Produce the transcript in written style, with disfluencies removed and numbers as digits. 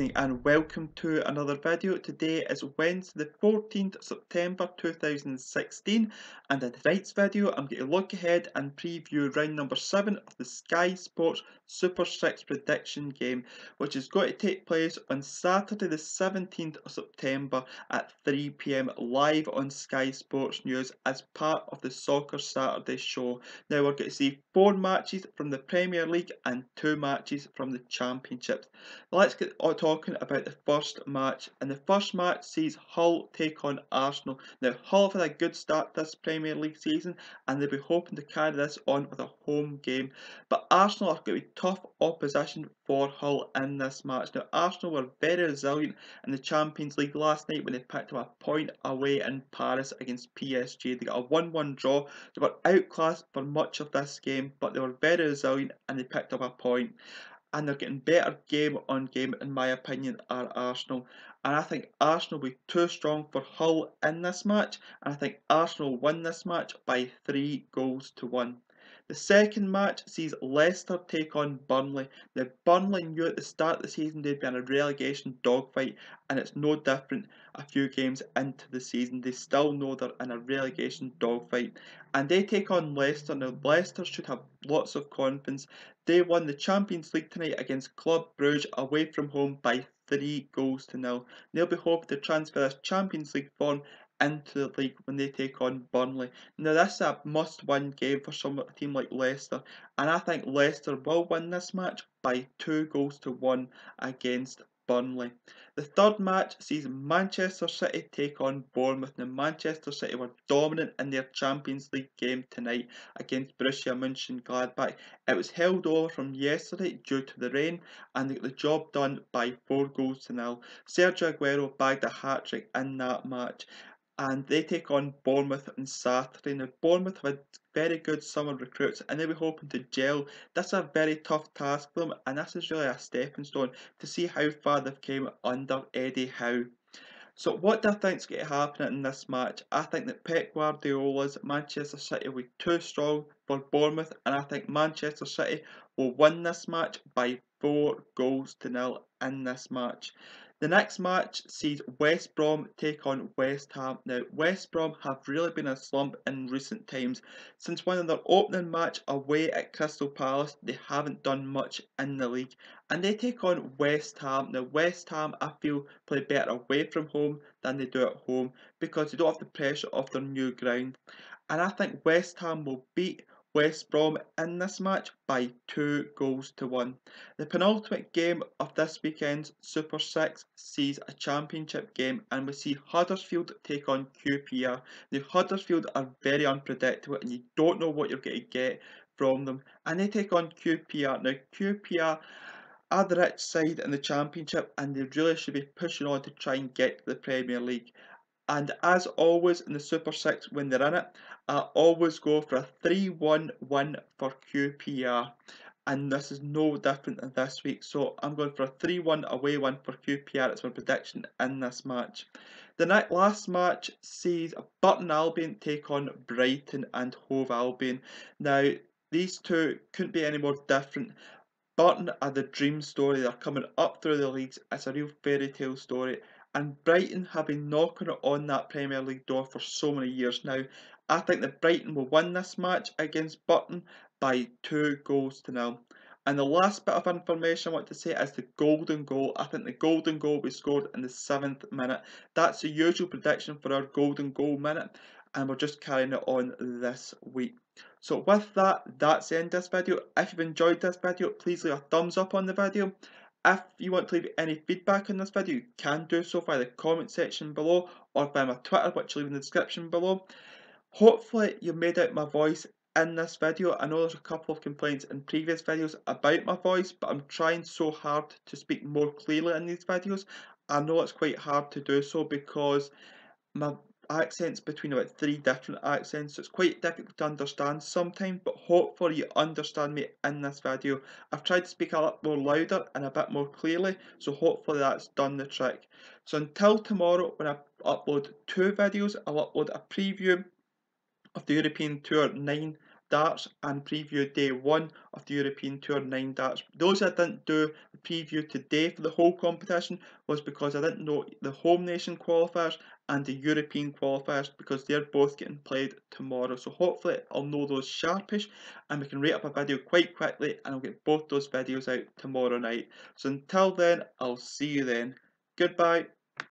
morning and welcome to another video. Today is Wednesday the 14th September 2016 and in tonight's video I'm going to look ahead and preview round number 7 of the Sky Sports Super 6 prediction game, which is going to take place on Saturday the 17th of September at 3 PM live on Sky Sports News as part of the Soccer Saturday show. Now we're going to see 4 matches from the Premier League and 2 matches from the Championships. Let's get talking about the first match, and the first match sees Hull take on Arsenal. Now Hull have had a good start this Premier League season and they'll be hoping to carry this on with a home game, but Arsenal are going to be tough opposition for Hull in this match. Now Arsenal were very resilient in the Champions League last night when they picked up a point away in Paris against PSG. They got a 1-1 draw. They were outclassed for much of this game, but they were very resilient and they picked up a point. And they're getting better game on game, in my opinion, are Arsenal. And I think Arsenal will be too strong for Hull in this match, and I think Arsenal win this match by 3-1. The second match sees Leicester take on Burnley. Now Burnley knew at the start of the season they'd be in a relegation dogfight, and it's no different a few games into the season. They still know they're in a relegation dogfight, and they take on Leicester. Now Leicester should have lots of confidence. They won the Champions League tonight against Club Brugge away from home by 3-0. They'll be hoping to transfer this Champions League form into the league when they take on Burnley. Now this is a must-win game for a team like Leicester, and I think Leicester will win this match by 2-1 against Burnley. The third match sees Manchester City take on Bournemouth. Now Manchester City were dominant in their Champions League game tonight against Borussia Mönchengladbach. It was held over from yesterday due to the rain, and they got the job done by 4-0. Sergio Aguero bagged a hat-trick in that match, and they take on Bournemouth on Saturday. Now Bournemouth have had very good summer recruits and they'll be hoping to gel. That's a very tough task for them, and this is really a stepping stone to see how far they've came under Eddie Howe. So what do I think is going to happen in this match? I think that Pep Guardiola's Manchester City will be too strong for Bournemouth, and I think Manchester City will win this match by 4-0 in this match. The next match sees West Brom take on West Ham. Now West Brom have really been in a slump in recent times. Since winning their opening match away at Crystal Palace, they haven't done much in the league, and they take on West Ham. Now West Ham, I feel, play better away from home than they do at home because they don't have the pressure of their new ground, and I think West Ham will beat West Brom in this match by 2-1. The penultimate game of this weekend's Super 6 sees a championship game, and we see Huddersfield take on QPR. Now Huddersfield are very unpredictable and you don't know what you're going to get from them, and they take on QPR. Now QPR are the rich side in the championship and they really should be pushing on to try and get to the Premier League. And as always in the Super 6 when they're in it, I always go for a 3-1 win for QPR. And this is no different than this week. So I'm going for a 3-1 away win for QPR. It's my prediction in this match. The last match sees Burton Albion take on Brighton and Hove Albion. Now these two couldn't be any more different. Burton are the dream story. They're coming up through the leagues. It's a real fairy tale story. And Brighton have been knocking it on that Premier League door for so many years now. I think that Brighton will win this match against Burton by 2-0. And the last bit of information I want to say is the golden goal. I think the golden goal will be scored in the 7th minute. That's the usual prediction for our golden goal minute, and we're just carrying it on this week. So with that, that's the end of this video. If you've enjoyed this video, please leave a thumbs up on the video. If you want to leave any feedback on this video, you can do so via the comment section below or via my Twitter, which I'll leave in the description below. Hopefully you made out my voice in this video. I know there's a couple of complaints in previous videos about my voice, but I'm trying so hard to speak more clearly in these videos. I know it's quite hard to do so because my accents between about 3 different accents, so it's quite difficult to understand sometimes, but hopefully you understand me in this video. I've tried to speak a lot more louder and a bit more clearly, so hopefully that's done the trick. So until tomorrow when I upload 2 videos, I'll upload a preview of the European Tour 9 darts and preview day 1 of the European Tour 9 darts. Those I didn't do the preview today for the whole competition was because I didn't know the home nation qualifiers and the European qualifiers because they're both getting played tomorrow. So hopefully I'll know those sharpish and we can rate up a video quite quickly, and I'll get both those videos out tomorrow night. So until then, I'll see you then. Goodbye.